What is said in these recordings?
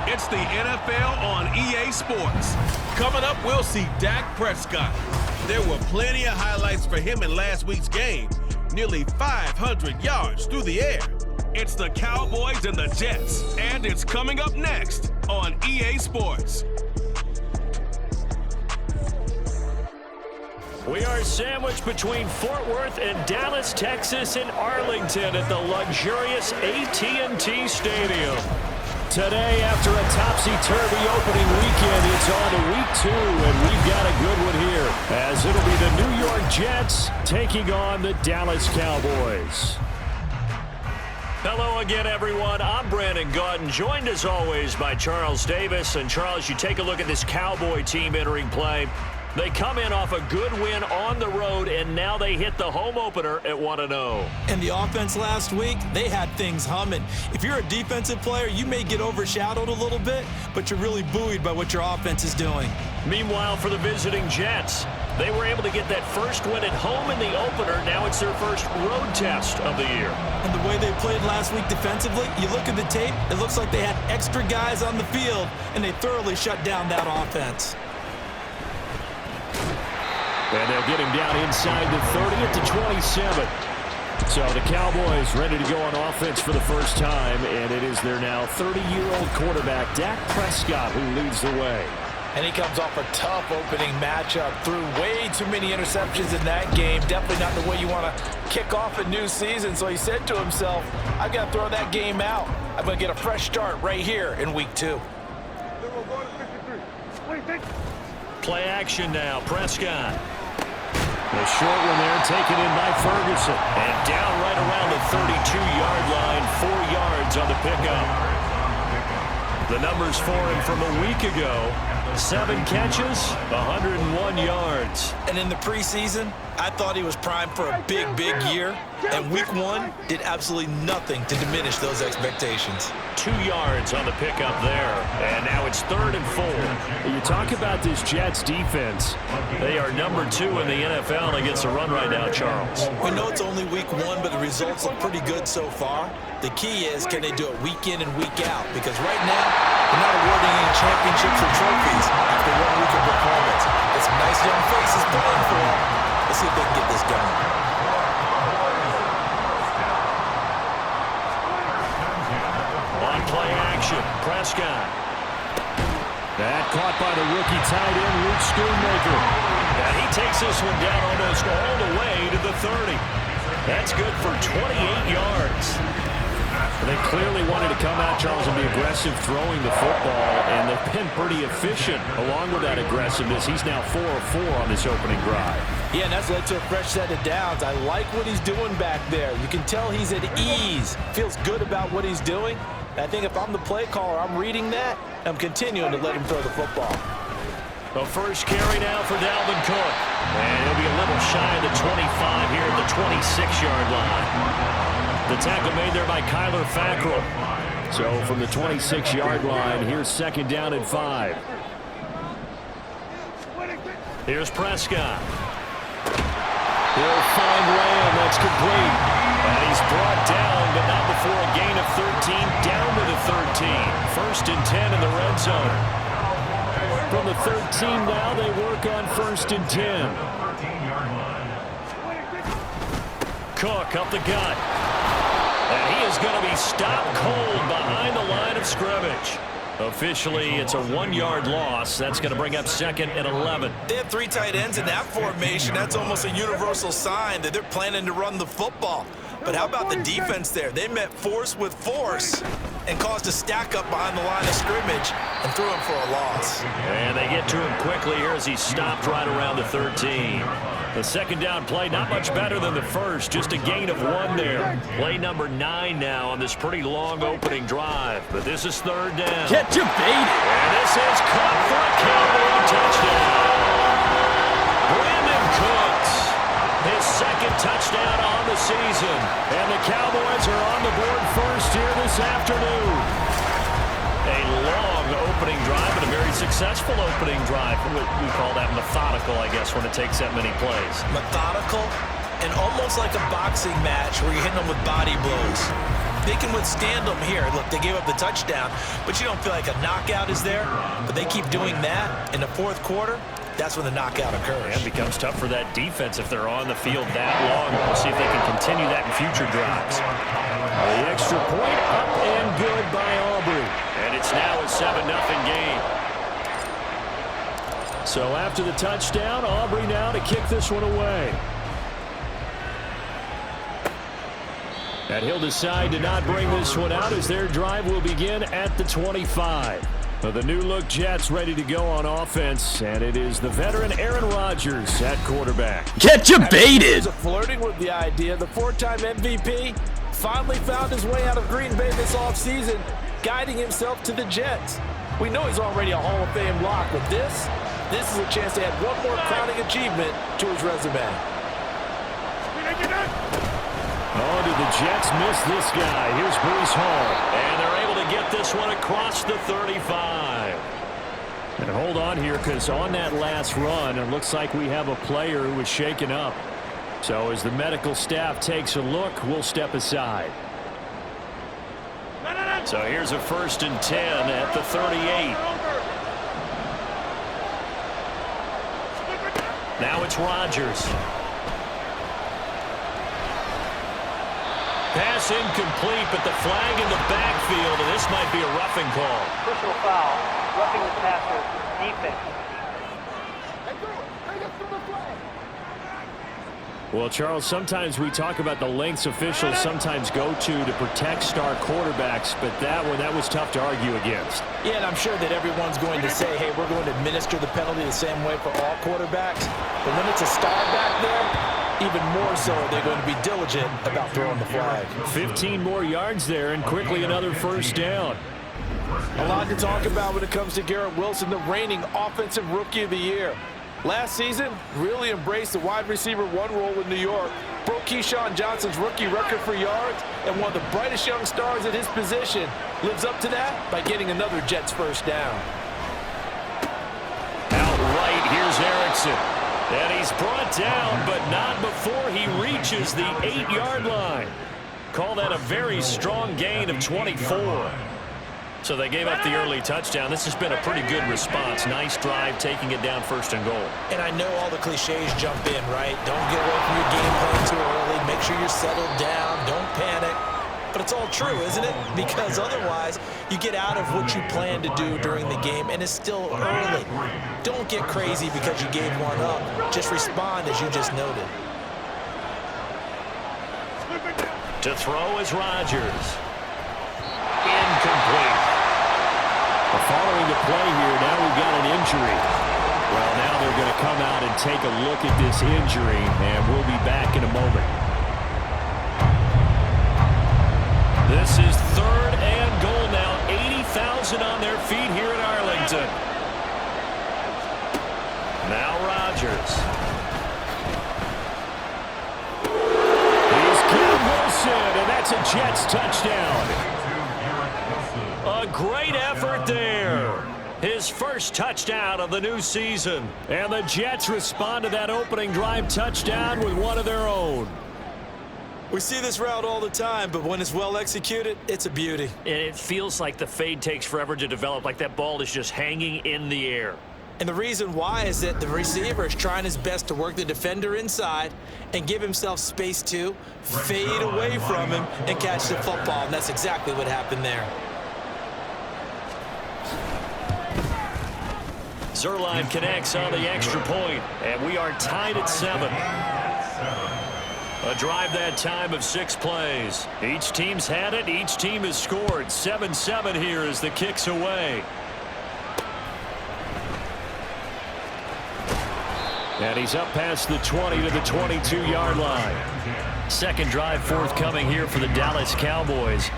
It's the NFL on EA Sports. Coming up, we'll see Dak Prescott. There were plenty of highlights for him in last week's game. Nearly 500 yards through the air. It's the Cowboys and the Jets, and it's coming up next on EA Sports. We are sandwiched between Fort Worth and Dallas, Texas, and Arlington at the luxurious AT&T Stadium. Today, after a topsy-turvy opening weekend, it's on to week 2, and we've got a good one here, as it'll be the New York Jets taking on the Dallas Cowboys. Hello again, everyone. I'm Brandon Gaudin, joined as always by Charles Davis. And Charles, you take a look at this Cowboy team entering play. They come in off a good win on the road, and now they hit the home opener at 1-0. And the offense last week, they had things humming. If you're a defensive player, you may get overshadowed a little bit, but you're really buoyed by what your offense is doing. Meanwhile, for the visiting Jets, they were able to get that first win at home in the opener. Now it's their first road test of the year. And the way they played last week defensively, you look at the tape, it looks like they had extra guys on the field, and they thoroughly shut down that offense. And they'll get him down inside the 30 at the 27. So the Cowboys ready to go on offense for the first time, and it is their now 30-year-old quarterback, Dak Prescott, who leads the way. And he comes off a tough opening matchup, threw way too many interceptions in that game. Definitely not the way you want to kick off a new season. So he said to himself, I've got to throw that game out. I'm going to get a fresh start right here in week 2. Play action now, Prescott. The short one there taken in by Ferguson. And down right around the 32-yard line, 4 yards on the pickup. The numbers for him from a week ago, 7 catches, 101 yards. And in the preseason, I thought he was primed for a big, big year. And week 1 did absolutely nothing to diminish those expectations. 2 yards on the pickup there. And now it's 3rd and 4. You talk about this Jets defense. They are number 2 in the NFL against the run right now, Charles. We know it's only week 1, but the results look pretty good so far. The key is, can they do it week in and week out? Because right now, they're not awarding any championships or trophies after 1 week of performance. It's some nice young faces playing for them. Let's see if they can get this going. On play action, Prescott. That caught by the rookie tight end, Luke Schoonmaker. And he takes this one down almost all the way to the 30. That's good for 28 yards. They clearly wanted to come out, Charles, and be aggressive throwing the football, and they've been pretty efficient along with that aggressiveness. He's now 4 of 4 on this opening drive. Yeah, and that's led to a fresh set of downs. I like what he's doing back there. You can tell he's at ease. Feels good about what he's doing. I think if I'm the play caller, I'm reading that. I'm continuing to let him throw the football. The first carry now for Dalvin Cook. And he'll be a little shy of the 25 here at the 26-yard line. The tackle made there by Kyler Fackrell. So from the 26-yard line, here's 2nd down and 5. Here's Prescott. He'll find Lamb. That's complete. And he's brought down, but not before a gain of 13, down to the 13. 1st and 10 in the red zone. From the 13 now, they work on 1st and 10. Cook up the gut. And he is going to be stopped cold behind the line of scrimmage. Officially, it's a 1-yard loss. That's going to bring up 2nd and 11. They have 3 tight ends in that formation. That's almost a universal sign that they're planning to run the football. But how about the defense there? They met force with force and caused a stack up behind the line of scrimmage and threw him for a loss. And they get to him quickly here as he stopped right around the 13. The 2nd down play, not much better than the first, just a gain of 1 there. Play number 9 now on this pretty long opening drive. But this is 3rd down. Get your baited. And this is caught for a Cowboy touchdown. Brandon Cooks, his 2nd touchdown on the season. And the Cowboys are on the board first here this afternoon. A long opening drive and a very successful opening drive. We call that methodical, I guess, when it takes that many plays. Methodical and almost like a boxing match where you're hitting them with body blows. they can withstand them here. Look, they gave up the touchdown, but you don't feel like a knockout is there. But they keep doing that in the fourth quarter. That's when the knockout occurs. And it becomes tough for that defense if they're on the field that long. We'll see if they can continue that in future drives. The extra point up and good by Aubrey. And it's now a 7-0 game. So after the touchdown, Aubrey now to kick this one away. And he'll decide to not bring this one out as their drive will begin at the 25. The new-look Jets ready to go on offense, and it is the veteran Aaron Rodgers at quarterback. Get you baited! Flirting with the idea, the four-time MVP finally found his way out of Green Bay this offseason, guiding himself to the Jets. We know he's already a Hall of Fame lock, but this is a chance to add one more crowning achievement to his resume. Oh, did the Jets miss this guy? Here's Breece Hall. And they're able to get this one across the 35. And hold on here, because on that last run, it looks like we have a player who was shaken up. So as the medical staff takes a look, we'll step aside. So here's a 1st and 10 at the 38. Now it's Rodgers. Pass incomplete, but the flag in the backfield, and this might be a roughing call. Personal foul, roughing the passer, defense. Well, Charles, sometimes we talk about the lengths officials sometimes go to protect star quarterbacks, but that was tough to argue against. Yeah, and I'm sure that everyone's going to say, hey, we're going to administer the penalty the same way for all quarterbacks. But when it's a star back there, even more so are they going to be diligent about throwing the flag. 15 more yards there, and quickly another 1st down. A lot to talk about when it comes to Garrett Wilson, the reigning Offensive Rookie of the Year. Last season, really embraced the wide receiver 1 role with New York, broke Keyshawn Johnson's rookie record for yards, and one of the brightest young stars at his position lives up to that by getting another Jets 1st down. Out right, here's Erickson. And he's brought down, but not before he reaches the 8-yard line. Call that a very strong gain of 24. So they gave up the early touchdown. This has been a pretty good response. Nice drive, taking it down 1st and goal. And I know all the cliches jump in, right? Don't get away from your game plan too early. Make sure you're settled down. Don't panic. But it's all true, isn't it? Because otherwise, you get out of what you plan to do during the game, and it's still early. Don't get crazy because you gave one up. Just respond as you just noted. To throw is Rodgers. Incomplete. Following the play here, now we've got an injury. Well, now they're going to come out and take a look at this injury, and we'll be back in a moment. This is 3rd and goal now. 80,000 on their feet here in Arlington. Now Rodgers. He's Garrett Wilson, and that's a Jets touchdown. A great effort there. His 1st touchdown of the new season. And the Jets respond to that opening drive touchdown with one of their own. We see this route all the time, but when it's well executed, it's a beauty. And it feels like the fade takes forever to develop, like that ball is just hanging in the air. And the reason why is that the receiver is trying his best to work the defender inside and give himself space to fade away from him and catch the football. And that's exactly what happened there. Zerline connects on the extra point, and we are tied at 7. A drive that time of 6 plays. Each team's had it. Each team has scored. 7-7 here as the kick's away. And he's up past the 20 to the 22-yard line. 2nd drive forthcoming here for the Dallas Cowboys.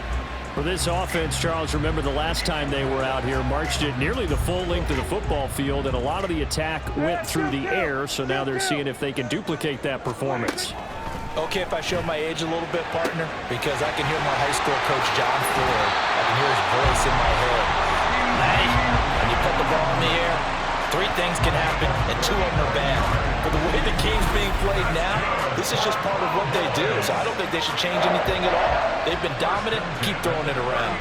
For this offense, Charles, remember the last time they were out here, marched it nearly the full length of the football field, and a lot of the attack went through the air, so now they're seeing if they can duplicate that performance. Okay, if I show my age a little bit, partner, because I can hear my high school coach, John Ford. I can hear his voice in my head. Hey, when you put the ball in the air, 3 things can happen, and 2 of them are bad. But the way the game's being played now, this is just part of what they do. So I don't think they should change anything at all. They've been dominant. Keep throwing it around.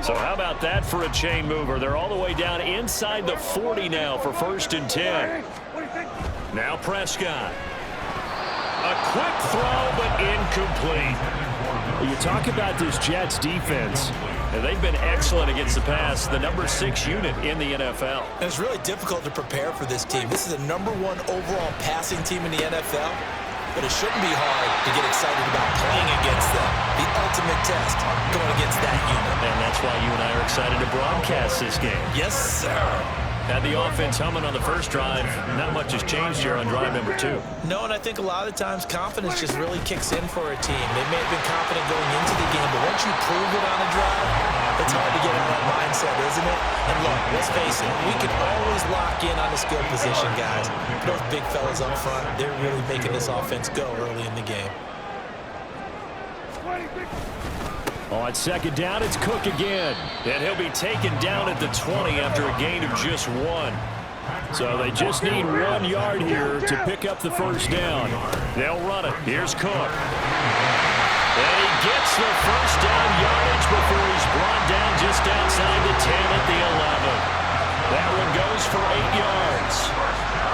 So how about that for a chain mover? They're all the way down inside the 40 now for 1st and 10. Now Prescott. A quick throw, but incomplete. Well, you talk about this Jets defense, and they've been excellent against the pass, the number 6 unit in the NFL. And it's really difficult to prepare for this team. This is the #1 overall passing team in the NFL, but it shouldn't be hard to get excited about playing against them. The ultimate test going against that unit. And that's why you and I are excited to broadcast this game. Yes, sir. Had the offense humming on the first drive. Not much has changed here on drive number 2. No, and I think a lot of times confidence just really kicks in for a team. They may have been confident going into the game, but once you prove it on a drive, it's hard to get in that mindset, isn't it? And look, let's face it, we can always lock in on the skill position, guys. Those big fellas up front, they're really making this offense go early in the game. On 2nd down, it's Cook again. And he'll be taken down at the 20 after a gain of just 1. So they just need 1 yard here to pick up the first down. They'll run it. Here's Cook. And he gets the first down yardage before he's brought down just outside the 10 at the 11. That one goes for 8 yards.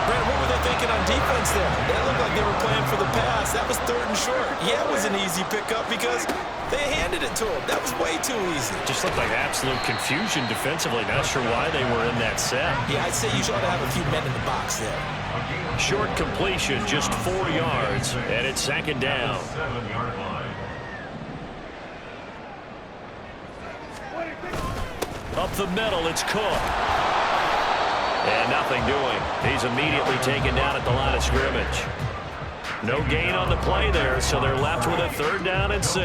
Brad, what were they thinking on defense there? That looked like they were playing for the pass. That was 3rd and short. Yeah, it was an easy pickup because they handed it to him. That was way too easy. Just looked like absolute confusion defensively. Not sure why they were in that set. Yeah, I'd say you ought to have a few men in the box there. Short completion, just 4 yards, and it's 2nd down. Up the middle, it's Cook. And nothing doing. He's immediately taken down at the line of scrimmage. No gain on the play there, so they're left with a 3rd down and 6.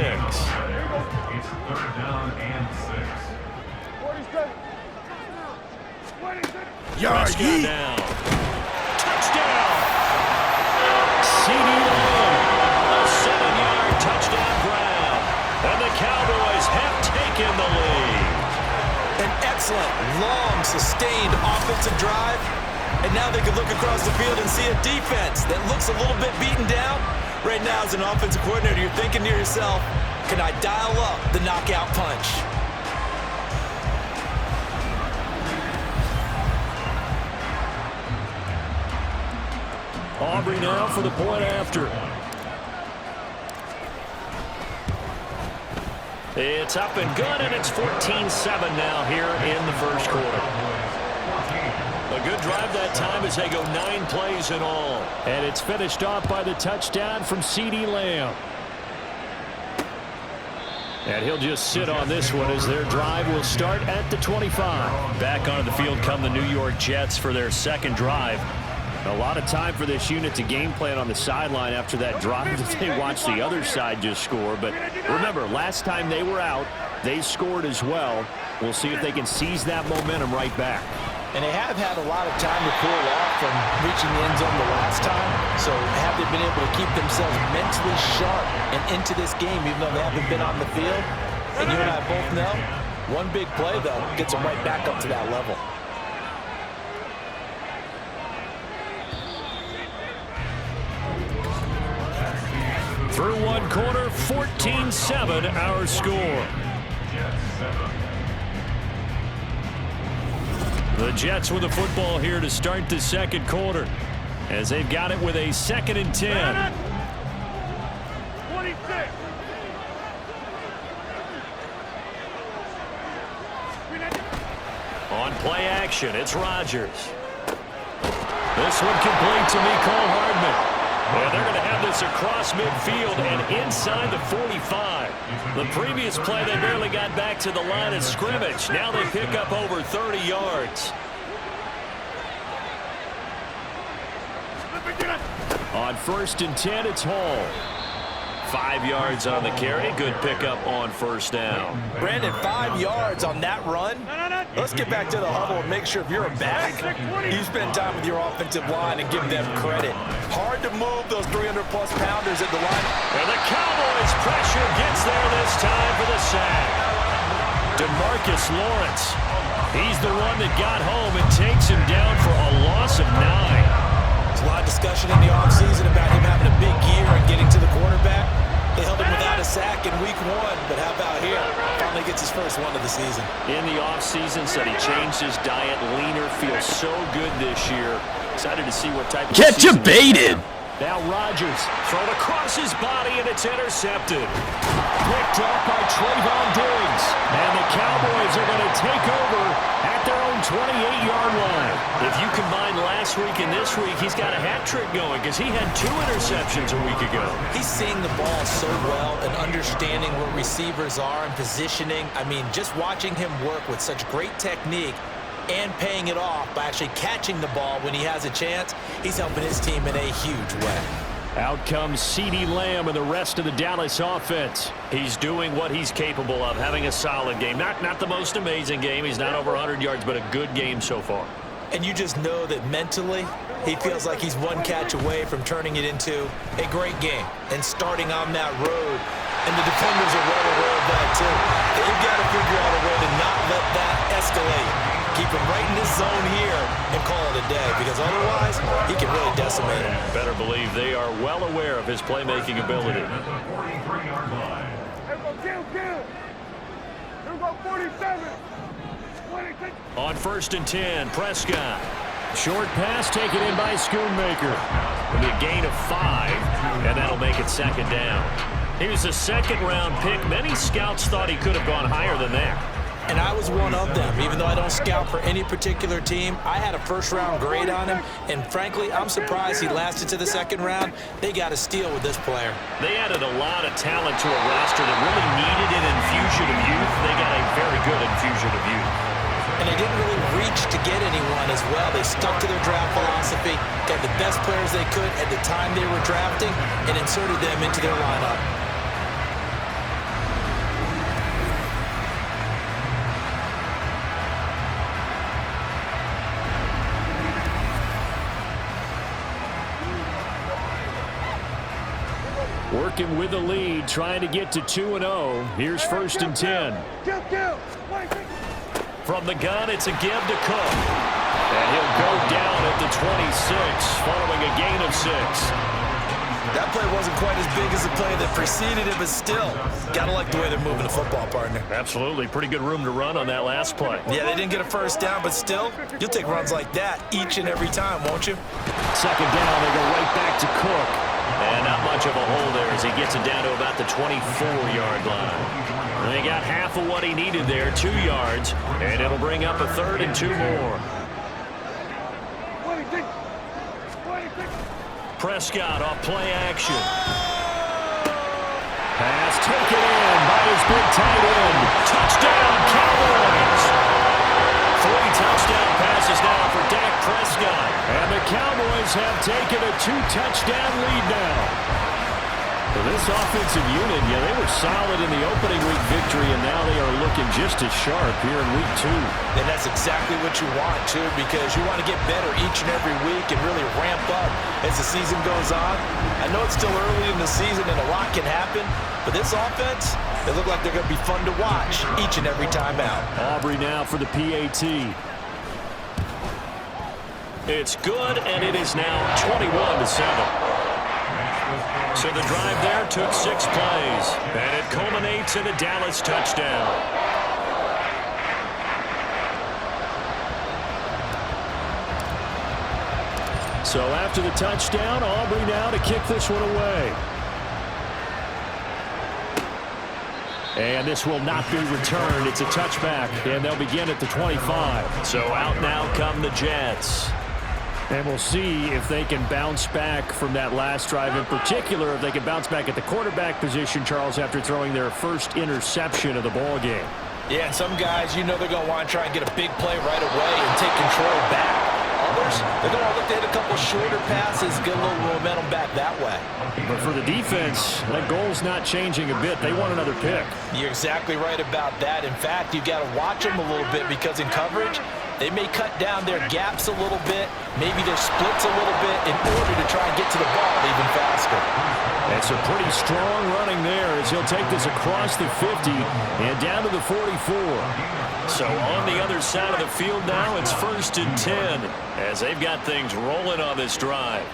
Prescott down. Touchdown! CD Lamb. A 7-yard touchdown grab. And the Cowboys have taken the lead. An excellent, long, sustained offensive drive. And now they can look across the field and see a defense that looks a little bit beaten down. Right now, as an offensive coordinator, you're thinking to yourself, can I dial up the knockout punch? Aubrey now for the point after. It's up and good, and it's 14-7 now here in the first quarter. A good drive that time as they go 9 plays in all. And it's finished off by the touchdown from CD Lamb. And he'll just sit on this one as their drive will start at the 25. Back onto the field come the New York Jets for their 2nd drive. A lot of time for this unit to game plan on the sideline after that drive that they watched the other side just score. But remember, last time they were out, they scored as well. We'll see if they can seize that momentum right back. And they have had a lot of time to cool off from reaching the end zone the last time. So have they been able to keep themselves mentally sharp and into this game, even though they haven't been on the field? And you and I both know, one big play, though, gets them right back up to that level. Through 1 quarter, 14-7 our score. The Jets with the football here to start the 2nd quarter as they've got it with a 2nd and 10. 26. On play action, it's Rodgers. This one complete to Mecole Hardman. And they're going to have this across midfield and inside the 45. The previous play, they barely got back to the line of scrimmage. Now they pick up over 30 yards. On 1st and 10, it's Hall. 5 yards on the carry. Good pickup on 1st down. Brandon, 5 yards on that run. Let's get back to the huddle and make sure if you're a back, you spend time with your offensive line and give them credit. Hard to move those 300-plus pounders at the line. And the Cowboys' pressure gets there this time for the sack. DeMarcus Lawrence. He's the one that got home and takes him down for a loss of 9. There's a lot of discussion in the offseason about him having a big year and getting to the quarterback. They held him without a sack in week 1, but how about here? Finally gets his first one of the season. In the offseason, said he changed his diet, leaner, feels so good this year. Excited to see what type of Get you baited. Now Rodgers thrown across his body, and it's intercepted. Picked up by Trayvon Diggs. And the Cowboys are going to take over at their own 28-yard line. If you combine last week and this week, he's got a hat trick going because he had 2 interceptions a week ago. He's seeing the ball so well and understanding where receivers are and positioning. I mean, just watching him work with such great technique and paying it off by actually catching the ball when he has a chance, he's helping his team in a huge way. Out comes CeeDee Lamb and the rest of the Dallas offense. He's doing what he's capable of, having a solid game. Not the most amazing game. He's not over 100 yards, but a good game so far. And you just know that mentally, he feels like he's one catch away from turning it into a great game and starting on that road. And the defenders are well aware of that, too. They've got to figure out a way to not let that escalate. Keep him right in this zone here and call it a day, because otherwise he can really decimate him. Better believe they are well aware of his playmaking ability. On 1st and 10, Prescott. Short pass taken in by Schoonmaker. It'll be a gain of 5, and that'll make it 2nd down. He was a 2nd-round pick. Many scouts thought he could have gone higher than that. And I was one of them. Even though I don't scout for any particular team, I had a 1st-round grade on him, and frankly, I'm surprised he lasted to the 2nd round. They got a steal with this player. They added a lot of talent to a roster that really needed an infusion of youth. They got a very good infusion of youth. And they didn't really reach to get anyone as well. They stuck to their draft philosophy, got the best players they could at the time they were drafting, and inserted them into their lineup. Working with the lead, trying to get to 2-0. Here's 1st and 10. From the gun, it's a give to Cook. And he'll go down at the 26, following a gain of 6. That play wasn't quite as big as the play that preceded it, but still, gotta like the way they're moving the football, partner. Absolutely. Pretty good room to run on that last play. Yeah, they didn't get a 1st down, but still, you'll take runs like that each and every time, won't you? 2nd down, they go right back to Cook. And not much of a hole there as he gets it down to about the 24-yard line. And they got half of what he needed there, 2 yards, and it'll bring up a 3rd and 2 more. Prescott off play action. Pass taken in by his big tight end. Touchdown, Cowboys! 3 touchdown passes now for Dak Prescott. And the Cowboys have taken a 2-touchdown lead now. So this offensive unit, yeah, they were solid in the opening week victory, and now they are looking just as sharp here in week 2. And that's exactly what you want, too, because you want to get better each and every week and really ramp up as the season goes on. I know it's still early in the season and a lot can happen, but this offense, they look like they're going to be fun to watch each and every time out. Aubrey now for the PAT. It's good, and it is now 21-7. So the drive there took 6 plays, and it culminates in a Dallas touchdown. So after the touchdown, Aubrey now to kick this one away. And this will not be returned. It's a touchback, and they'll begin at the 25. So out now come the Jets. And we'll see if they can bounce back from that last drive, in particular if they can bounce back at the quarterback position, Charles, after throwing their first interception of the ball game. Yeah, and some guys, you know they're going to want to try and get a big play right away and take control back. Others, they're going to look to hit a couple shorter passes, get a little momentum back that way. But for the defense, that goal's not changing a bit. They want another pick. You're exactly right about that. In fact, you've got to watch them a little bit because in coverage, they may cut down their gaps a little bit, maybe their splits a little bit in order to try and get to the ball even faster. And some pretty strong running there as he'll take this across the 50 and down to the 44. So on the other side of the field now, it's 1st and 10 as they've got things rolling on this drive.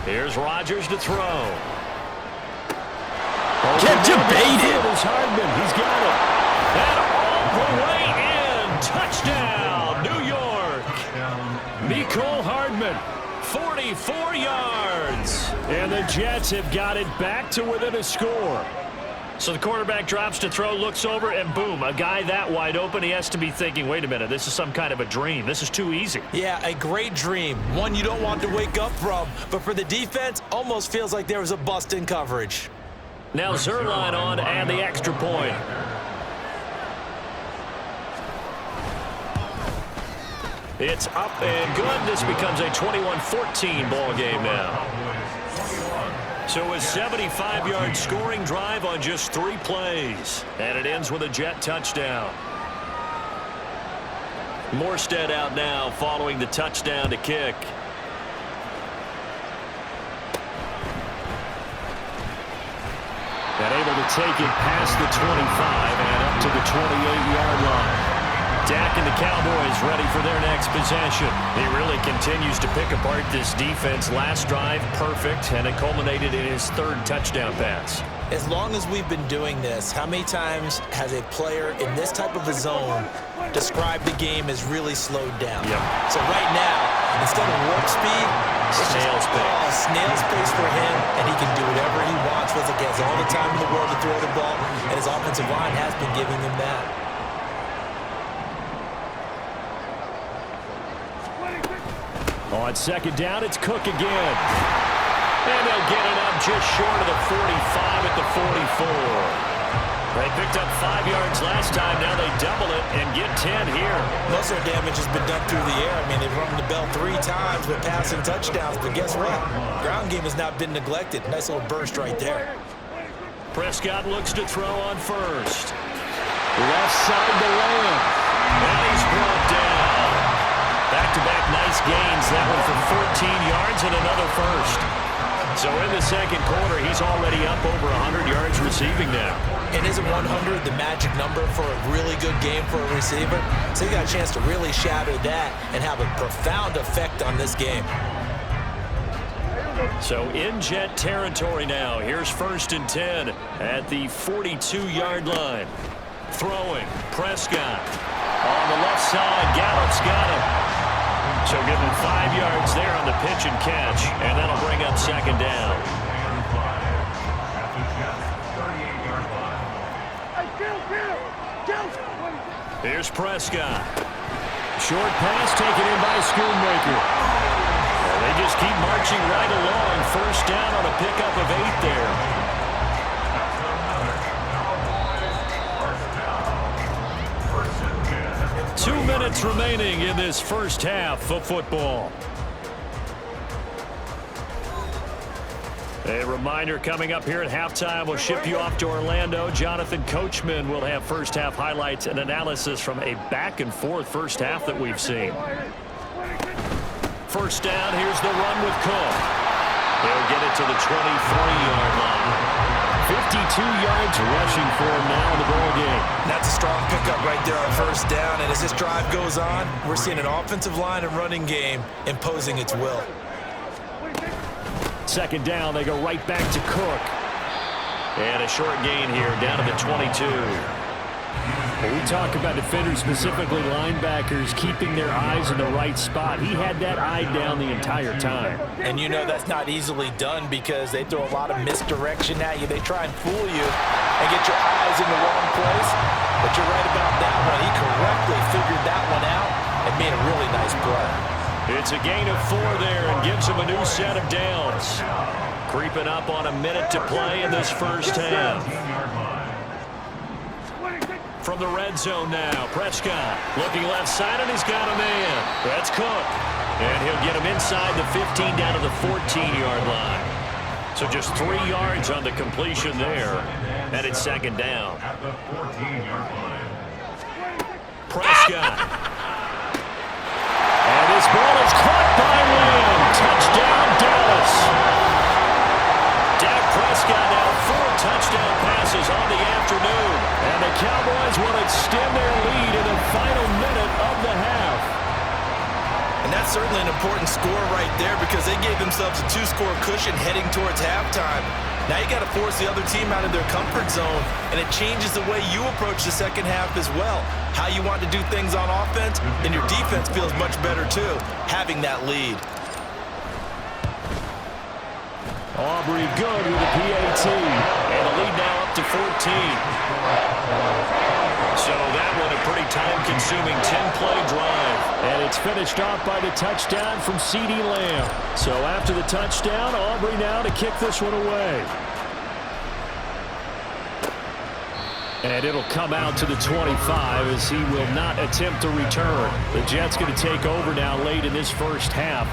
Here's Rodgers to throw. Get debated. Here's Hardman. He's got it. And all the way in. Touchdown, New York. Mecole Hardman, 44 yards. And the Jets have got it back to within a score. So the quarterback drops to throw, looks over, and boom, a guy that wide open, he has to be thinking, wait a minute, this is some kind of a dream. This is too easy. Yeah, a great dream. One you don't want to wake up from. But for the defense, almost feels like there was a bust in coverage. Now Zerline on and the extra point. It's up and good. This becomes a 21-14 ball game now. So a 75-yard scoring drive on just 3 plays. And it ends with a Jet touchdown. Morstead out now following the touchdown to kick. And able to take it past the 25 and up to the 28-yard line. Dak and the Cowboys ready for their next possession. He really continues to pick apart this defense. Last drive, perfect, and it culminated in his 3rd touchdown pass. As long as we've been doing this, how many times has a player in this type of a zone described the game as really slowed down? Yep. So right now, instead of warp speed, snail's pace. Snail's pace for him, and he can do whatever he wants. Feels like he has all the time in the world to throw the ball, and his offensive line has been giving him that. On 2nd down, it's Cook again. And they'll get it up just short of the 45 at the 44. They picked up 5 yards last time. Now they double it and get 10 here. Most of their damage has been done through the air. I mean, they've rung the bell 3 times with passing touchdowns. But guess what? Ground game has not been neglected. Nice little burst right there. Prescott looks to throw on first. Left side to Lamb. And he's brought down. Back-to-back nice gains. That one for 14 yards and another first. So in the 2nd quarter, he's already up over 100 yards receiving now. And isn't 100 the magic number for a really good game for a receiver? So you got a chance to really shatter that and have a profound effect on this game. So in Jet territory now. Here's 1st and 10 at the 42-yard line. Throwing, Prescott. On the left side, Gallup's got him. So give him 5 yards there on the pitch and catch, and that'll bring up 2nd down. Here's Prescott. Short pass taken in by Schoonmaker. Well, they just keep marching right along. 1st down on a pickup of 8 there. 2 minutes remaining in this 1st half of football. A reminder coming up here at halftime, we'll ship you off to Orlando. Jonathan Coachman will have 1st half highlights and analysis from a back-and-forth 1st half that we've seen. 1st down, here's the run with Cook. He'll get it to the 23-yard line. 52 yards rushing for him now in the ball game. That's a strong pickup right there on 1st down. And as this drive goes on, we're seeing an offensive line and running game imposing its will. 2nd down, they go right back to Cook. And a short gain here down to the 22. Well, we talk about defenders, specifically linebackers, keeping their eyes in the right spot. He had that eye down the entire time. And you know that's not easily done because they throw a lot of misdirection at you. They try and fool you and get your eyes in the wrong place. But you're right about that one. He correctly figured that one out and made a really nice play. It's a gain of 4 there and gives him a new set of downs. Creeping up on a minute to play in this 1st half. From the red zone now, Prescott looking left side, and he's got a man. That's Cook. And he'll get him inside the 15 down to the 14-yard line. So just 3 yards on the completion there. And it's 2nd down. Prescott. And this ball is caught by Lamb. Touchdown, important score right there because they gave themselves a 2-score cushion heading towards halftime. Now you got to force the other team out of their comfort zone, and it changes the way you approach the second half as well. How you want to do things on offense, and your defense feels much better too, having that lead. Aubrey good with a PAT, and the lead now up to 14. So that one a pretty time-consuming 10-play drive. And it's finished off by the touchdown from CeeDee Lamb. So after the touchdown, Aubrey now to kick this one away. And it'll come out to the 25 as he will not attempt to return. The Jets going to take over now late in this first half.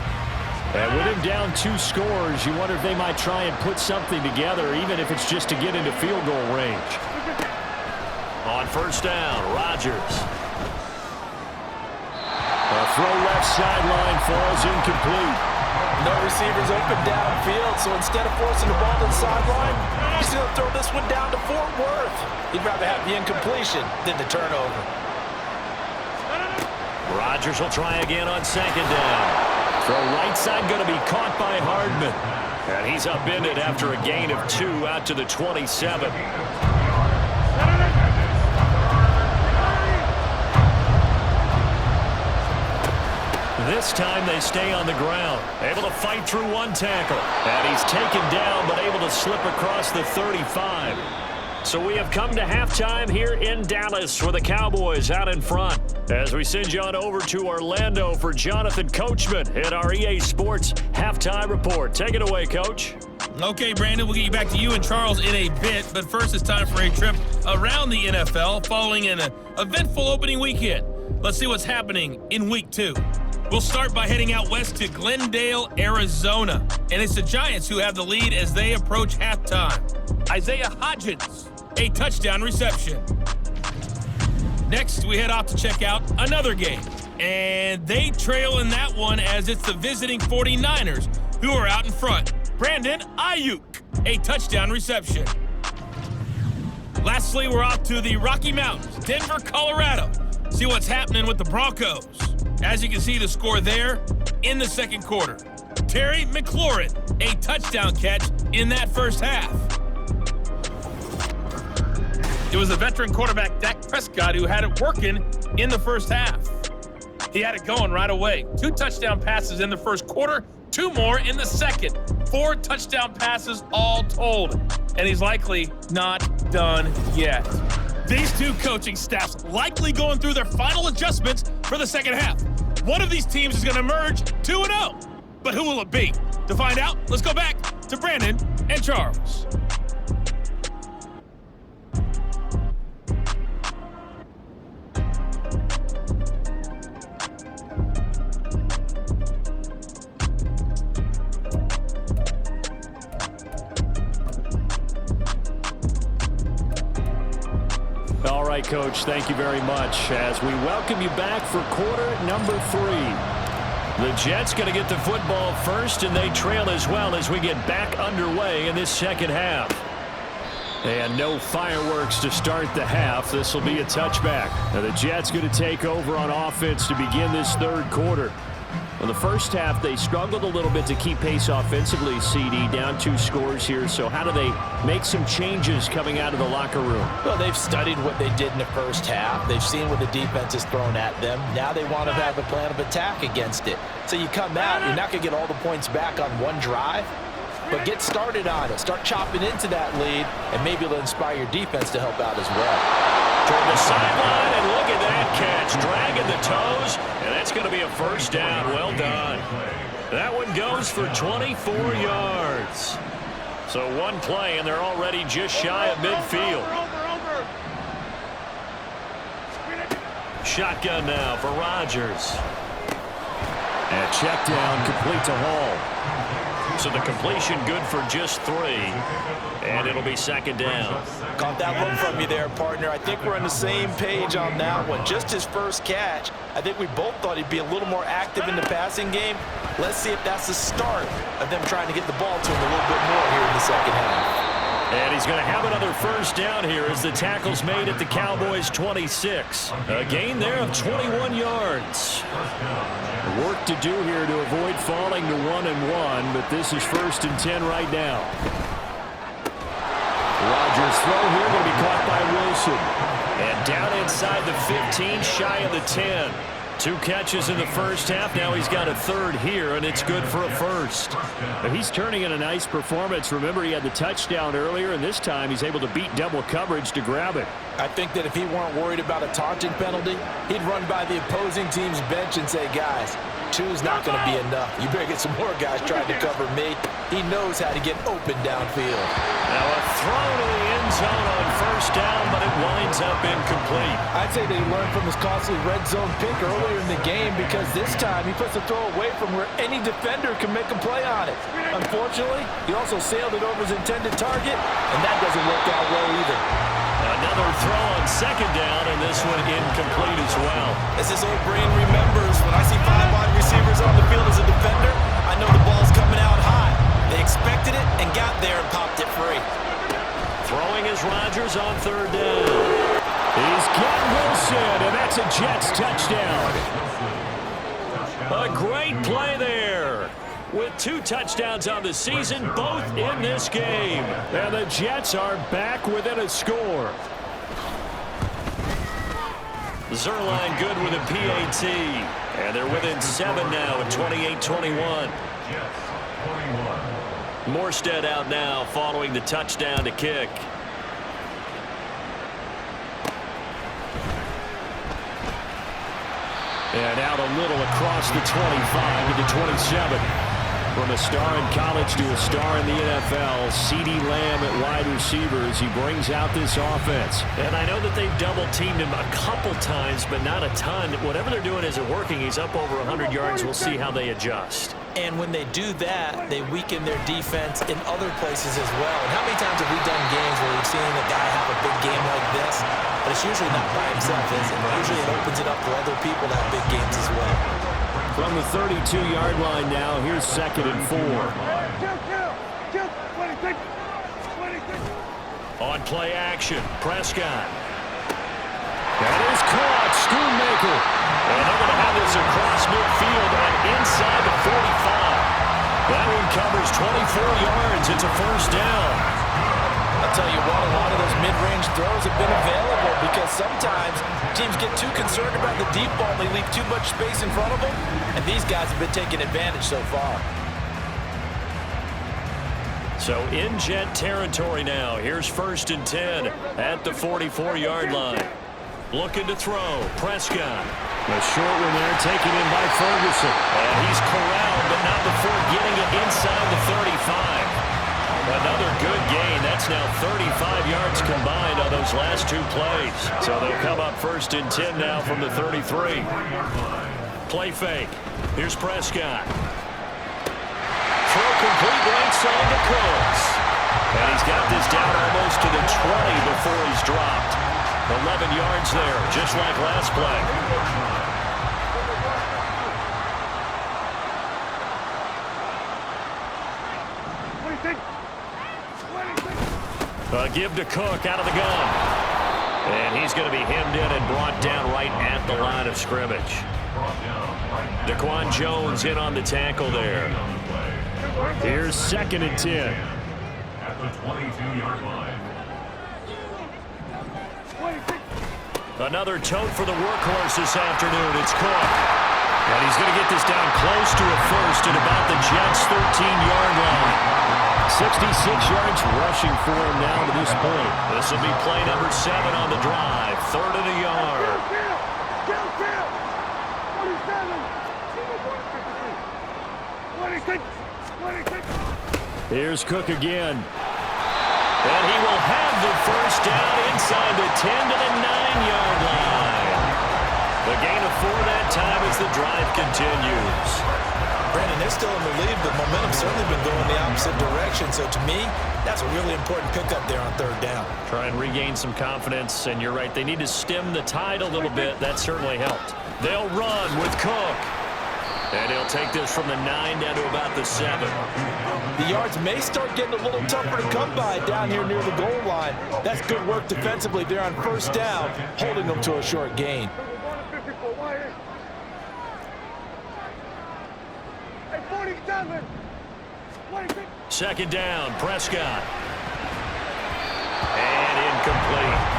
And with him down 2 scores, you wonder if they might try and put something together, even if it's just to get into field goal range. On first down, Rodgers. A throw left sideline falls incomplete. No receivers open downfield, so instead of forcing the ball to the sideline, he's going to throw this one down to Fort Worth. He'd rather have the incompletion than the turnover. Rodgers will try again on second down. Throw right side going to be caught by Hardman. And he's upended after a gain of 2 out to the 27. This time they stay on the ground, able to fight through 1 tackle. And he's taken down, but able to slip across the 35. So we have come to halftime here in Dallas with the Cowboys out in front. As we send you on over to Orlando for Jonathan Coachman at our EA Sports Halftime Report. Take it away, Coach. Okay, Brandon, we'll get you back to you and Charles in a bit. But first, it's time for a trip around the NFL following an eventful opening weekend. Let's see what's happening in Week 2. We'll start by heading out west to Glendale, Arizona. And it's the Giants who have the lead as they approach halftime. Isaiah Hodgins, a touchdown reception. Next, we head off to check out another game. And they trail in that one as it's the visiting 49ers who are out in front. Brandon Ayuk, a touchdown reception. Lastly, we're off to the Rocky Mountains, Denver, Colorado. See what's happening with the Broncos. As you can see, the score there in the second quarter. Terry McLaurin, a touchdown catch in that first half. It was the veteran quarterback Dak Prescott who had it working in the first half. He had it going right away. 2 touchdown passes in the first quarter, 2 more in the second. 4 touchdown passes all told. And he's likely not done yet. These 2 coaching staffs likely going through their final adjustments for the second half. One of these teams is going to emerge 2-0. But who will it be? To find out, let's go back to Brandon and Charles. All right, Coach, thank you very much as we welcome you back for quarter number 3. The Jets going to get the football first, and they trail as well as we get back underway in this second half. And no fireworks to start the half. This will be a touchback. Now the Jets going to take over on offense to begin this third quarter. In the first half, they struggled a little bit to keep pace offensively, CD, down 2 scores here. So how do they make some changes coming out of the locker room? Well, they've studied what they did in the first half. They've seen what the defense has thrown at them. Now they want to have a plan of attack against it. So you come out, you're not going to get all the points back on one drive, but get started on it. Start chopping into that lead, and maybe it'll inspire your defense to help out as well. Toward the sideline, and look at that catch. Dragging the toes, and that's going to be a first down. Well done. That one goes for 24 yards. So 1 play, and they're already just shy of midfield. Shotgun now for Rodgers. And check down, complete to Hall. So the completion good for just 3. And it'll be second down. Caught that one from you there, partner. I think we're on the same page on that one. Just his first catch. I think we both thought he'd be a little more active in the passing game. Let's see if that's the start of them trying to get the ball to him a little bit more here in the second half. And he's going to have another first down here as the tackle's made at the Cowboys' 26. A gain there of 21 yards. Work to do here to avoid falling to 1-1, but this is 1st and 10 right now. Rodgers' throw here going to be caught by Wilson. And down inside the 15, shy of the 10. 2 catches in the first half. Now he's got a third here, and it's good for a first. But he's turning in a nice performance. Remember, he had the touchdown earlier, and this time he's able to beat double coverage to grab it. I think that if he weren't worried about a taunting penalty, he'd run by the opposing team's bench and say, guys, 2's not going to be enough. You better get some more guys trying to cover me. He knows how to get open downfield. Now a throw to the end zone on first down, but it winds up incomplete. I'd say that he learned from his costly red zone pick earlier in the game, because this time he puts the throw away from where any defender can make a play on it. Unfortunately, he also sailed it over his intended target, and that doesn't work out well either. Another throw on second down, and this one incomplete as well. As his old brain remembers, when I see 5 wide receivers on the field as a defender, I know the ball's coming out high. They expected it and got there and popped it free. Throwing is Rodgers on third down. He's got Wilson, and that's a Jets touchdown. A great play there. With 2 touchdowns on the season, both in this game. And the Jets are back within a score. Zerline good with a PAT. And they're within 7 now at 28-21. Morstead out now following the touchdown to kick. And out a little across the 25 to the 27. From a star in college to a star in the NFL, CeeDee Lamb at wide receivers. He brings out this offense. And I know that they've double-teamed him a couple times, but not a ton. Whatever they're doing isn't working. He's up over 100 yards. We'll see how they adjust. And when they do that, they weaken their defense in other places as well. And how many times have we done games where we've seen a guy have a big game like this? But it's usually not by himself, is it? Usually it opens it up for other people to have big games as well. From the 32-yard line now, here's 2nd and 4. On play action, Prescott. That is caught, Schoonmaker. And they're going to have this across midfield and inside the 45. That one covers 24 yards. It's a first down. I'll tell you what, a lot of those mid-range throws have been available, because sometimes teams get too concerned about the deep ball and they leave too much space in front of them, and these guys have been taking advantage so far. So in Jet territory now. Here's 1st and 10 at the 44-yard line. Looking to throw. Prescott. A short one there taken in by Ferguson. And he's corralled, but not before getting it inside the 35. Another good gain. That's now 35 yards combined on those last 2 plays. So they'll come up 1st and 10 now from the 33. Play fake. Here's Prescott. Throw complete right side to Cooks. And he's got this down almost to the 20 before he's dropped. 11 yards there, just like last play. A give to Cook out of the gun. And he's going to be hemmed in and brought down right at the line of scrimmage. Daquan Jones in on the tackle there. Here's 2nd and 10. At the 22-yard line. Another tote for the workhorse this afternoon. It's Cook. And he's going to get this down close to a first at about the Jets' 13-yard line. 66 yards rushing for him now to this point. This will be play number 7 on the drive. 3rd and a yard. Here's Cook again. And he will have the first down inside the 10 to the 9-yard line. The gain of 4 that time as the drive continues. Brandon, they're still in the lead, but momentum's certainly been going the opposite direction. So to me, that's a really important pickup there on 3rd down. Try and regain some confidence, and you're right. They need to stem the tide a little bit. That certainly helped. They'll run with Cook. And he'll take this from the 9 down to about the 7. The yards may start getting a little tougher to come by down here near the goal line. That's good work defensively there on first down, holding them to a short gain. Second down, Prescott. And incomplete.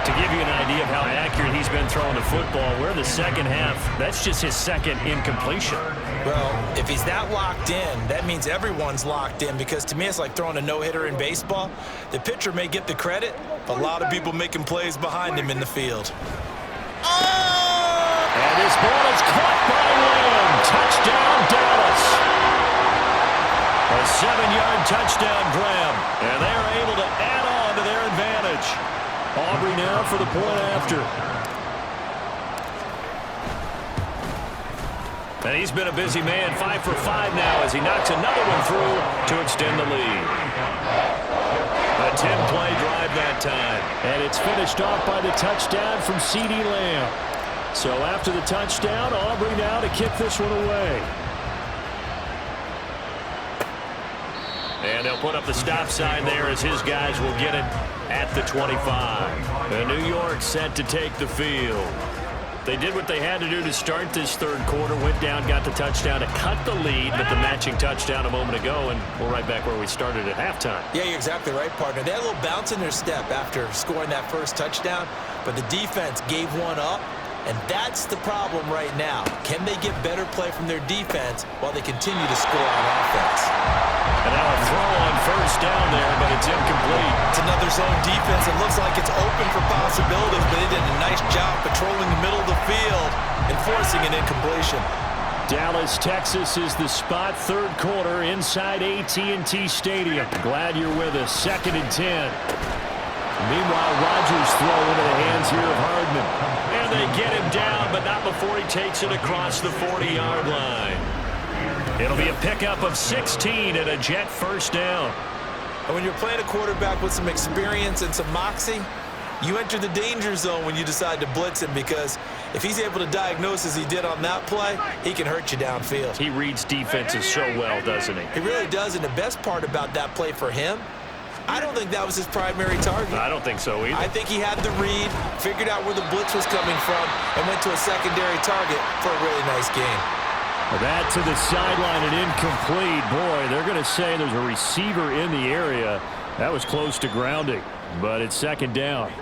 To give you an idea of how accurate he's been throwing the football, we're in the second half. That's just his second incompletion. Well, if he's that locked in, that means everyone's locked in, because to me it's like throwing a no-hitter in baseball. The pitcher may get the credit, but a lot of people making plays behind him in the field. Oh! And this ball is caught by Lamb. Touchdown, Dallas. A 7-yard touchdown grab, and they are able to add on to their advantage. Aubrey now for the point after. And he's been a busy man, 5 for 5 now as he knocks another one through to extend the lead. A 10-play drive that time. And it's finished off by the touchdown from CeeDee Lamb. So after the touchdown, Aubrey now to kick this one away. And they'll put up the stop sign there as his guys will get it at the 25. And New York set to take the field. They did what they had to do to start this third quarter, went down, got the touchdown to cut the lead, but the matching touchdown a moment ago, and we're right back where we started at halftime. Yeah, you're exactly right, partner. They had a little bounce in their step after scoring that first touchdown, but the defense gave one up, and that's the problem right now. Can they get better play from their defense while they continue to score on offense? And now a throw on first down there, but it's incomplete. It's another zone defense. It looks like it's open for possibilities, but they did a nice job patrolling the middle of the field and forcing an incompletion. Dallas, Texas is the spot, third quarter inside AT&T Stadium. Glad you're with us. 2nd and 10. Meanwhile, Rodgers throw into the hands here of Hardman. And they get him down, but not before he takes it across the 40-yard line. It'll be a pickup of 16 and a Jet first down. And when you're playing a quarterback with some experience and some moxie, you enter the danger zone when you decide to blitz him, because if he's able to diagnose as he did on that play, he can hurt you downfield. He reads defenses so well, doesn't he? He really does, and the best part about that play for him, I don't think that was his primary target. I don't think so either. I think he had the read, figured out where the blitz was coming from, and went to a secondary target for a really nice game. That to the sideline and incomplete. Boy, they're going to say there's a receiver in the area. That was close to grounding, but it's second down.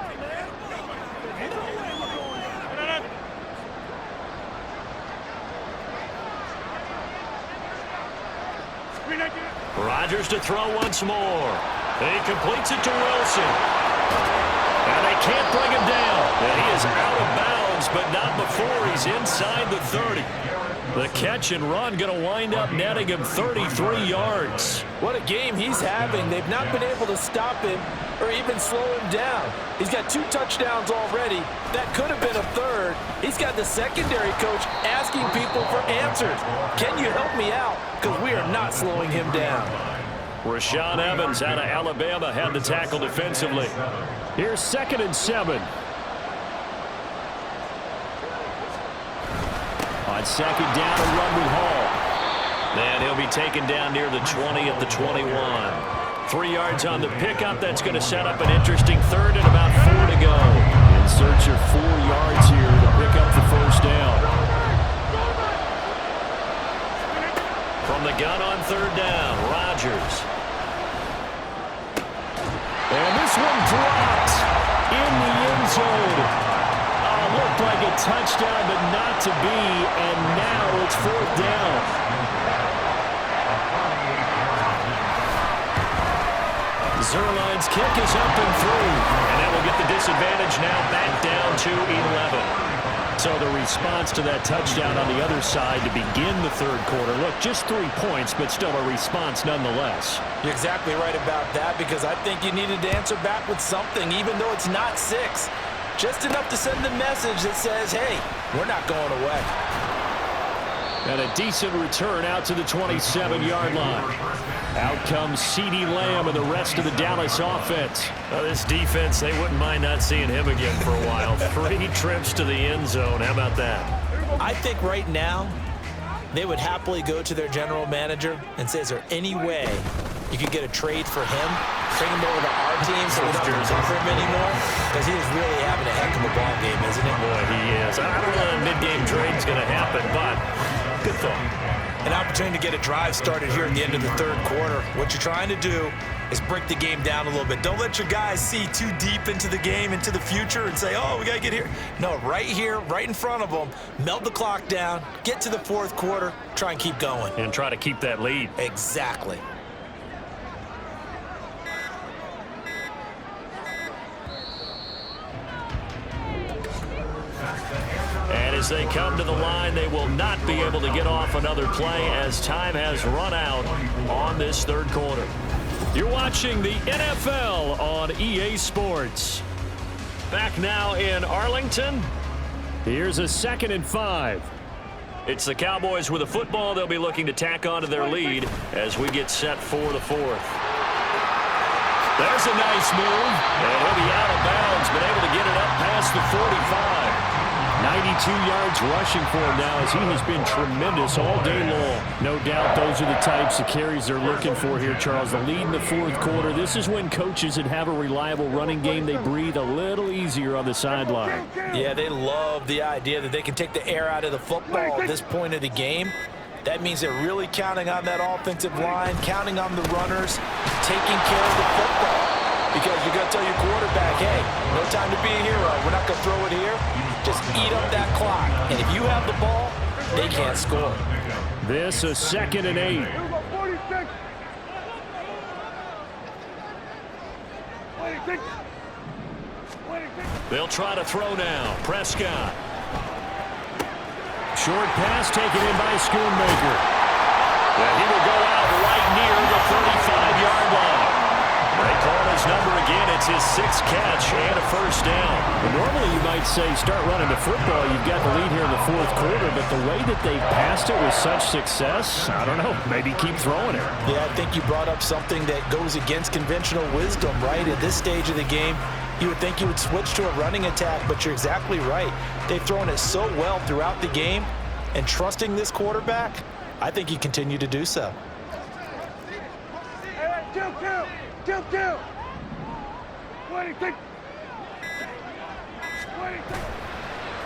Rodgers to throw once more. He completes it to Wilson. And they can't bring him down. And he is out of bounds, but not before he's inside the 30. The catch and run going to wind up netting him 33 yards. What a game he's having. They've not been able to stop him or even slow him down. He's got 2 touchdowns already. That could have been a third. He's got the secondary coach asking people for answers. Can you help me out? Because we are not slowing him down. Rashaan Evans out of Alabama had the tackle defensively. Here's 2nd and 7. On second down, a run with Hall. And he'll be taken down near the 20 at the 21. 3 yards on the pickup. That's going to set up an interesting third and about 4 to go. In search of 4 yards here to pick up the first down. From the gun on third down, Rodgers. And this one dropped in the end zone. Looked like a touchdown, but not to be, and now it's 4th down. Zerline's kick is up and through, and that will get the disadvantage now back down to 11. So the response to that touchdown on the other side to begin the third quarter. Look, just 3 points, but still a response nonetheless. You're exactly right about that, because I think you needed to answer back with something, even though it's not 6. Just enough to send the message that says, hey, we're not going away. And a decent return out to the 27-yard line. Out comes CeeDee Lamb and the rest of the Dallas offense. This defense, they wouldn't mind not seeing him again for a while. 3 trips to the end zone. How about that? I think right now, they would happily go to their general manager and say, is there any way you could get a trade for him, bring him over to our team so we don't have to cover him anymore? Because he is really having a heck of a ball game, isn't it? Boy, he is. I don't know if a mid-game trade's going to happen, but good thought. An opportunity to get a drive started here at the end of the third quarter. What you're trying to do is break the game down a little bit. Don't let your guys see too deep into the game, into the future, and say, oh, we got to get here. No, right here, right in front of them, melt the clock down, get to the fourth quarter, try and keep going. And try to keep that lead. Exactly. And as they come to the line, they will not be able to get off another play as time has run out on this third quarter. You're watching the NFL on EA Sports. Back now in Arlington. Here's a 2nd and 5. It's the Cowboys with a football. They'll be looking to tack onto their lead as we get set for the fourth. There's a nice move, and he'll be out of bounds, but able to get it up past the 45. 92 yards rushing for him now as he has been tremendous all day long. No doubt those are the types of carries they're looking for here, Charles. The lead in the fourth quarter. This is when coaches that have a reliable running game, they breathe a little easier on the sideline. Yeah, they love the idea that they can take the air out of the football at this point of the game. That means they're really counting on that offensive line, counting on the runners, taking care of the football. Because you're going to tell your quarterback, hey, no time to be a hero. We're not going to throw it here. Just eat up that clock. And if you have the ball, they can't score. This is 2nd and 8. They'll try to throw now. Prescott. Short pass taken in by Schoonmaker. And he will go out right near the 35-yard line. They call his number again. It's his 6th catch and a first down. Well, normally you might say start running the football. You've got the lead here in the fourth quarter, but the way that they've passed it with such success, I don't know, maybe keep throwing it. Yeah, I think you brought up something that goes against conventional wisdom, right? At this stage of the game, you would think you would switch to a running attack, but you're exactly right. They've thrown it so well throughout the game, and trusting this quarterback, I think you continue to do so.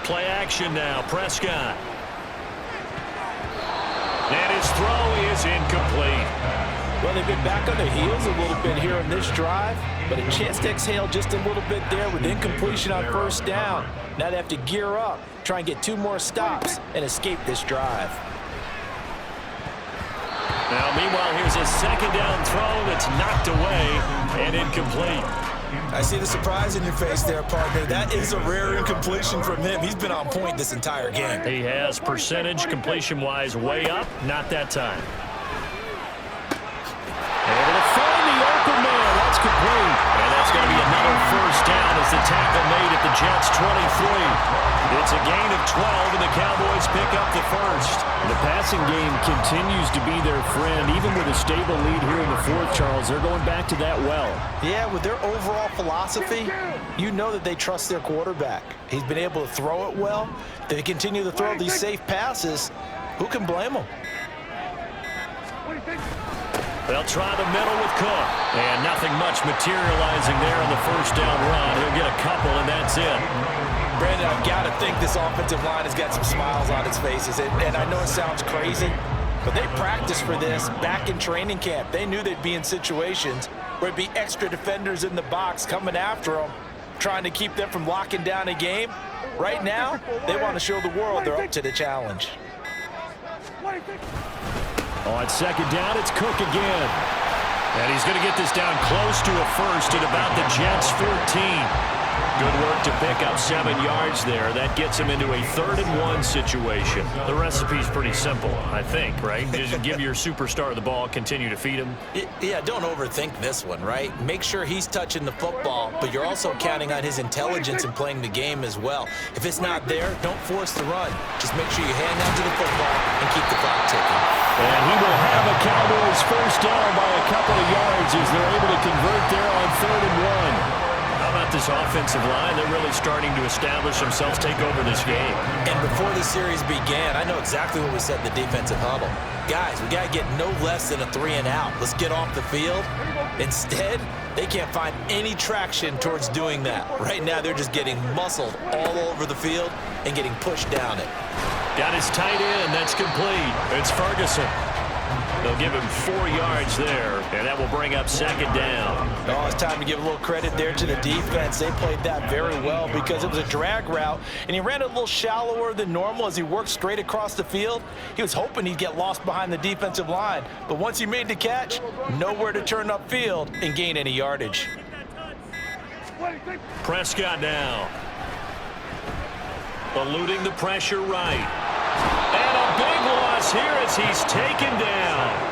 Play action now. Prescott. And his throw is incomplete. Well, they've been back on their heels a little bit here on this drive, but a chance to exhale just a little bit there with incompletion on first down. Now they have to gear up, try and get 2 more stops, and escape this drive. Now, meanwhile, here's a 2nd down throw that's knocked away and incomplete. I see the surprise in your face there, partner. That is a rare incompletion from him. He's been on point this entire game. He has percentage completion-wise way up. Not that time. Able to find the open man. That's complete. And that's going to be another first down as the tackle made at the Jets' 23. It's a gain of 12, and the Cowboys pick up the first. The passing game continues to be their friend. Even with a stable lead here in the fourth, Charles, they're going back to that well. Yeah, with their overall philosophy, you know that they trust their quarterback. He's been able to throw it well. They continue to throw these safe passes. Who can blame them? They'll try the middle with Cook. And nothing much materializing there on the first down run. He'll get a couple, and that's it. Brandon, I've got to think this offensive line has got some smiles on its faces. And I know it sounds crazy, but they practiced for this back in training camp. They knew they'd be in situations where it'd be extra defenders in the box coming after them, trying to keep them from locking down a game. Right now, they want to show the world they're up to the challenge. On 2nd down, it's Cook again. And he's going to get this down close to a first at about the Jets' 14. Good work to pick up 7 yards there. That gets him into a 3rd and 1 situation. The recipe's pretty simple, I think, right? Just give your superstar the ball, continue to feed him. Yeah, don't overthink this one, right? Make sure he's touching the football, but you're also counting on his intelligence in playing the game as well. If it's not there, don't force the run. Just make sure you hang on to the football and keep the clock ticking. And he will have a Cowboys first down by a couple of yards as they're able to convert there on 3rd and 1. How about this offensive line? They're really starting to establish themselves, take over this game. And before the series began, I know exactly what we said in the defensive huddle. Guys, we got to get no less than a 3-and-out. Let's get off the field. Instead, they can't find any traction towards doing that. Right now, they're just getting muscled all over the field and getting pushed down it. Got his tight end. That's complete. It's Ferguson. They'll give him 4 yards there, and that will bring up second down. Oh, it's time to give a little credit there to the defense. They played that very well because it was a drag route, and he ran a little shallower than normal as he worked straight across the field. He was hoping he'd get lost behind the defensive line, but once he made the catch, nowhere to turn upfield and gain any yardage. Prescott now. Eluding the pressure right. And a big loss here as he's taken down.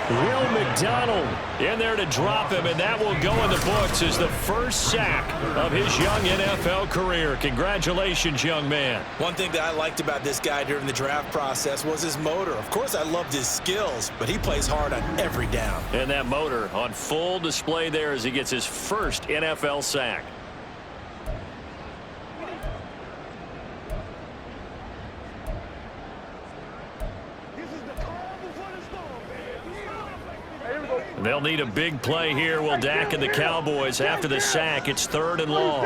Will McDonald in there to drop him, and that will go in the books as the first sack of his young NFL career. Congratulations, young man. One thing that I liked about this guy during the draft process was his motor. Of course, I loved his skills, but he plays hard on every down. And that motor on full display there as he gets his first NFL sack. They'll need a big play here. Will Dak and the Cowboys after the sack. It's 3rd and long.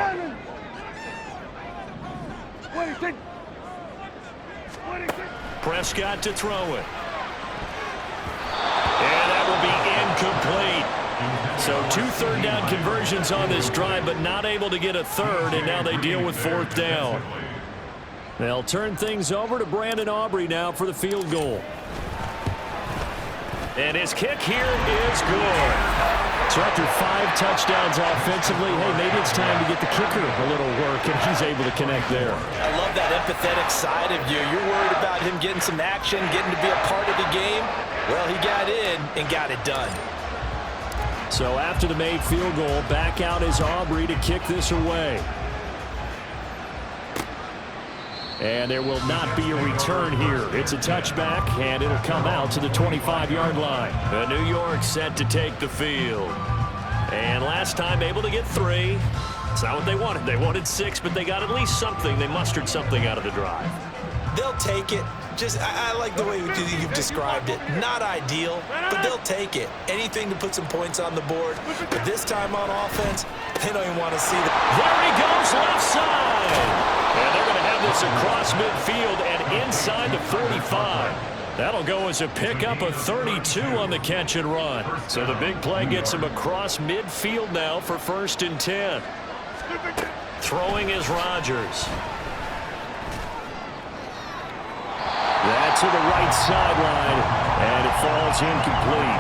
Prescott to throw it. And that will be incomplete. So 2 third-down conversions on this drive, but not able to get a third, and now they deal with 4th down. They'll turn things over to Brandon Aubrey now for the field goal. And his kick here is good. So after 5 touchdowns offensively, hey, maybe it's time to get the kicker a little work, and he's able to connect there. I love that empathetic side of you. You're worried about him getting some action, getting to be a part of the game. Well, he got in and got it done. So after the made field goal, back out is Aubrey to kick this away. And there will not be a return here. It's a touchback, and it'll come out to the 25-yard line. The New York set to take the field. And last time able to get 3. It's not what they wanted. They wanted 6, but they got at least something. They mustered something out of the drive. They'll take it. I like the way you've described it. Not ideal, but they'll take it. Anything to put some points on the board. But this time on offense, they don't even want to see that. There he goes, left side. And they're going to have this across midfield and inside the 45. That'll go as a pickup of 32 on the catch and run. So the big play gets him across midfield now for 1st and 10. Throwing is Rodgers. That's to the right sideline, and it falls incomplete.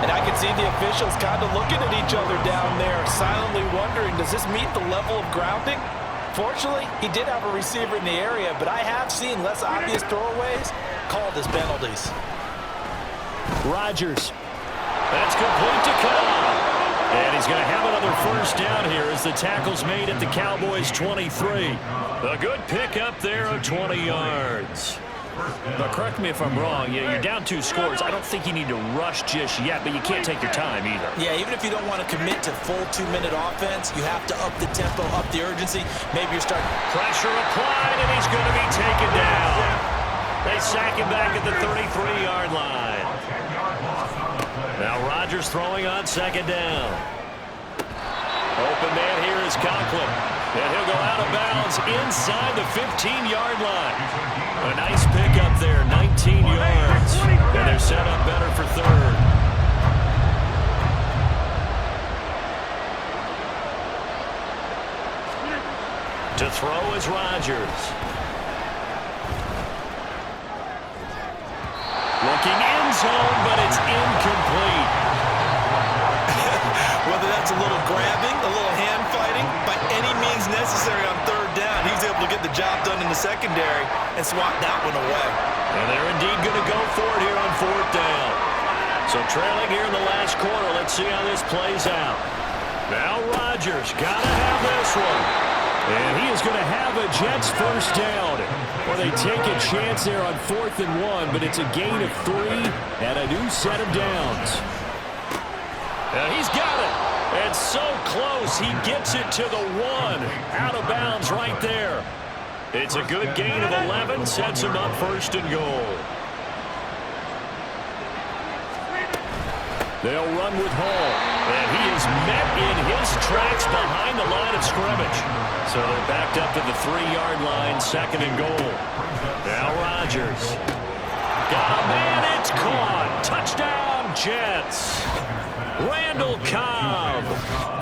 And I can see the officials kind of looking at each other down there, silently wondering, does this meet the level of grounding? Fortunately, he did have a receiver in the area, but I have seen less obvious throwaways called as penalties. Rodgers. That's complete to Cobb. And he's going to have another 1st down here as the tackle's made at the Cowboys' 23. A good pickup there of 20 yards. But correct me if I'm wrong, you're down 2 scores. I don't think you need to rush just yet, but you can't take your time either. Yeah, even if you don't want to commit to full 2-minute offense, you have to up the tempo, up the urgency. Maybe you're starting. Pressure applied, and he's going to be taken down. They sack him back at the 33-yard line. Now Rodgers throwing on 2nd down. Open man here is Conklin. And he'll go out of bounds inside the 15-yard line. A nice pickup there, 19 yards. And they're set up better for 3rd. To throw is Rodgers. Looking end zone, but it's incomplete. Whether that's a little grabbing, a little hand fighting, by any means necessary on 3rd down, he was able to get the job done in the secondary and swat that one away. And they're indeed going to go for it here on 4th down. So trailing here in the last quarter, let's see how this plays out. Now Rodgers got to have this one. And he is going to have a Jets 1st down. Well, they take a chance there on 4th and 1, but it's a gain of 3 and a new set of downs. And he's got it. And so close. He gets it to the 1. Out of bounds right there. It's a good gain of 11. Sets him up first and goal. They'll run with Hall. And he is met in his tracks behind the line of scrimmage. So they're backed up to the 3-yard line, second and goal. Now Rodgers. Got a man, it's caught. Touchdown, Jets. Randall Cobb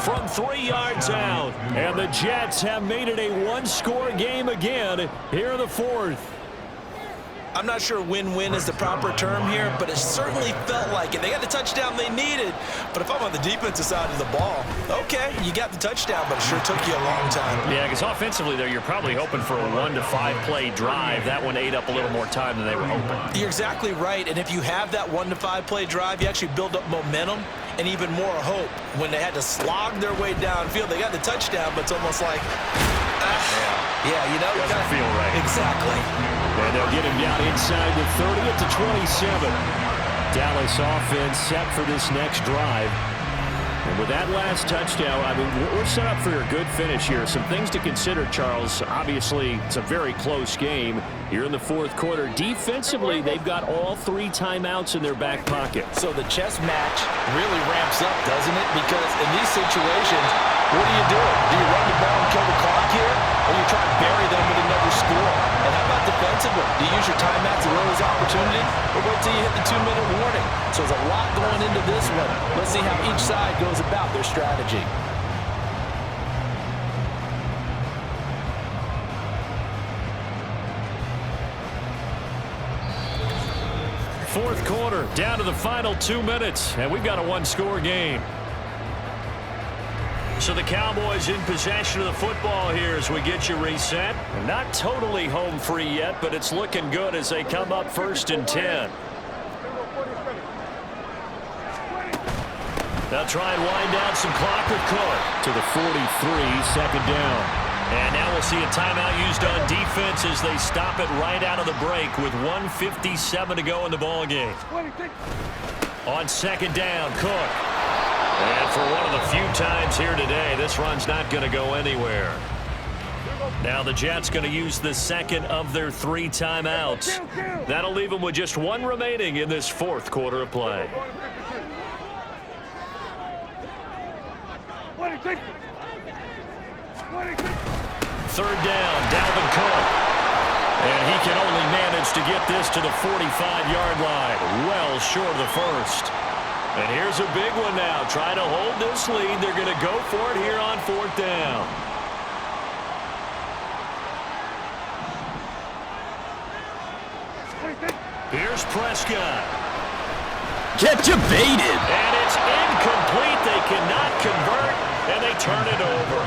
from 3 yards out. And the Jets have made it a one-score game again here in the fourth. I'm not sure win-win is the proper term here, but it certainly felt like it. They got the touchdown they needed, but if I'm on the defensive side of the ball, okay, you got the touchdown, but it sure took you a long time. Yeah, because offensively, though, you're probably hoping for a 1 to 5 play drive. That one ate up a little more time than they were hoping. You're exactly right, and if you have that 1 to 5 play drive, you actually build up momentum and even more hope. When they had to slog their way downfield, they got the touchdown, but it's almost like, yeah, you know, doesn't feel right. Exactly. And they'll get him down inside the 30 at the 27. Dallas offense set for this next drive. And with that last touchdown, I mean, we're set up for a good finish here. Some things to consider, Charles. Obviously, it's a very close game here in the fourth quarter. Defensively, they've got all 3 timeouts in their back pocket. So the chess match really ramps up, doesn't it? Because in these situations, what do? Do you run the ball and kill the clock here? Or you try to bury them with another score? And how about defensively? Do you use your timeouts at early opportunity? Or wait till you hit the 2-minute warning? So there's a lot going into this one. Let's see how each side goes about their strategy. Fourth quarter, down to the final 2 minutes, and we've got a one-score game. So the Cowboys in possession of the football here as we get you reset. Not totally home free yet, but it's looking good as they come up 1st and 10. They'll try and wind down some clock with Cook to the 43, second down. And now we'll see a timeout used on defense as they stop it right out of the break with 1:57 to go in the ballgame. On second down, Cook. And for one of the few times here today, this run's not going to go anywhere. Now the Jets going to use the second of their 3 timeouts. That'll leave them with just 1 remaining in this fourth quarter of play. Third down, Dalvin Cook. And he can only manage to get this to the 45-yard line. Well short of the first. And here's a big one now. Trying to hold this lead. They're going to go for it here on 4th down. Here's Prescott. Kept you baited. And it's incomplete. They cannot convert, and they turn it over.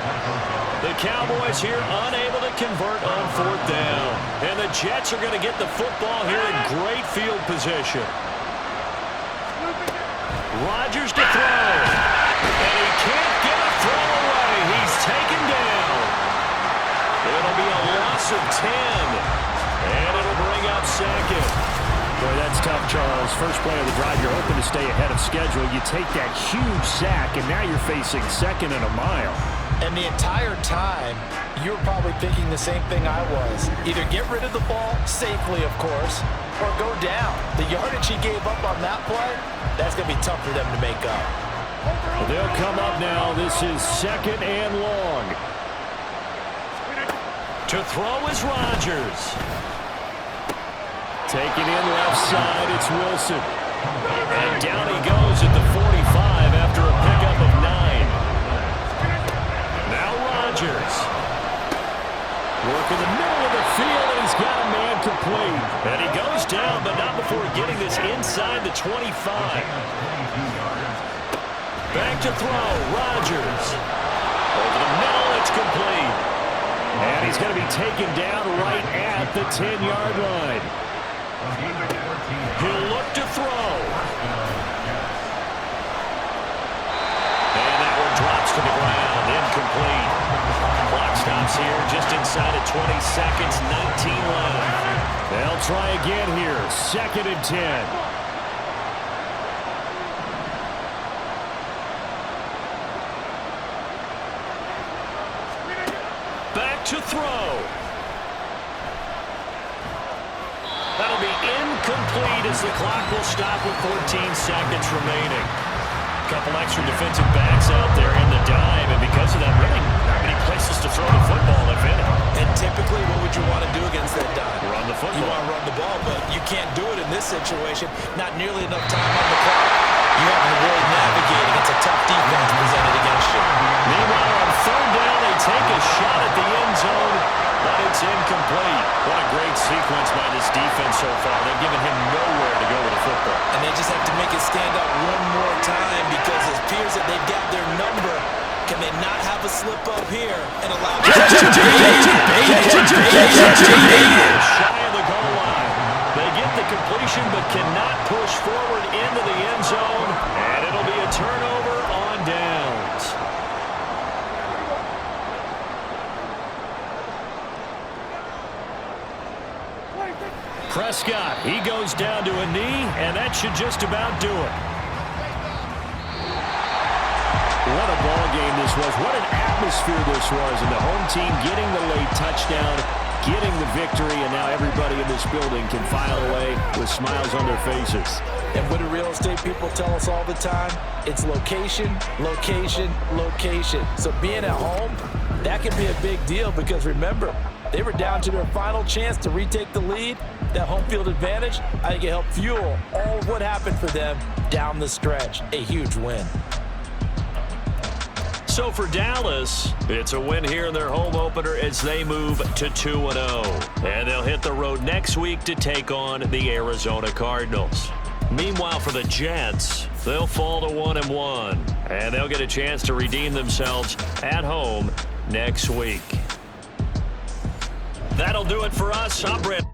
The Cowboys here unable to convert on 4th down. And the Jets are going to get the football here in great field position. Rodgers to throw. And he can't get a throw away. He's taken down. It'll be a loss of 10. And it'll bring up second. Boy, that's tough, Charles. First play of the drive, you're hoping to stay ahead of schedule. You take that huge sack, and now you're facing 2nd and a mile. And the entire time, you're probably thinking the same thing I was. Either get rid of the ball safely, of course, or go down. The yardage he gave up on that play, that's going to be tough for them to make up. Well, they'll come up now. This is 2nd and long. To throw is Rodgers. Taking in left side, it's Wilson. And down he goes at the 45 after a pickup of 9. Now Rodgers. Working the middle of the field, and he's got a man complete. And he goes down, but not before getting this inside the 25. Back to throw, Rodgers. Over the middle, it's complete. And he's going to be taken down right at the 10-yard line. He'll look to throw. And that one drops to the ground, incomplete. Clock stops here just inside of 20 seconds, 19 left. They'll try again here, 2nd and 10. to throw. That'll be incomplete as the clock will stop with 14 seconds remaining. A couple extra defensive backs out there in the dime, and because of that, really not many places to throw the football, if any. And typically, what would you want to do against that dime? Run the football. You want to run the ball, but you can't do it in this situation. Not nearly enough time on the clock. You have to really navigate against a tough defense presented against you. Meanwhile, on third down, they take a shot at the end zone, but it's incomplete. What a great sequence by this defense so far. They've given him nowhere to go with the football. And they just have to make it stand up one more time because it appears that they've got their number. Can they not have a slip up here and allow Shy of the goal line. They get the completion but cannot push forward into the end zone, and it'll be a turnover on downs. Prescott, he goes down to a knee, and that should just about do it. What a ball game this was. What an atmosphere this was. And the home team getting the late touchdown, getting the victory, and now everybody in this building can file away with smiles on their faces. And what do real estate people tell us all the time? It's location, location, location. So being at home, that can be a big deal because remember, they were down to their final chance to retake the lead. That home field advantage, I think it helped fuel all of what happened for them down the stretch. A huge win. So for Dallas, it's a win here in their home opener as they move to 2-0. And they'll hit the road next week to take on the Arizona Cardinals. Meanwhile, for the Jets, they'll fall to 1-1. And they'll get a chance to redeem themselves at home next week. That'll do it for us. I'm Brett.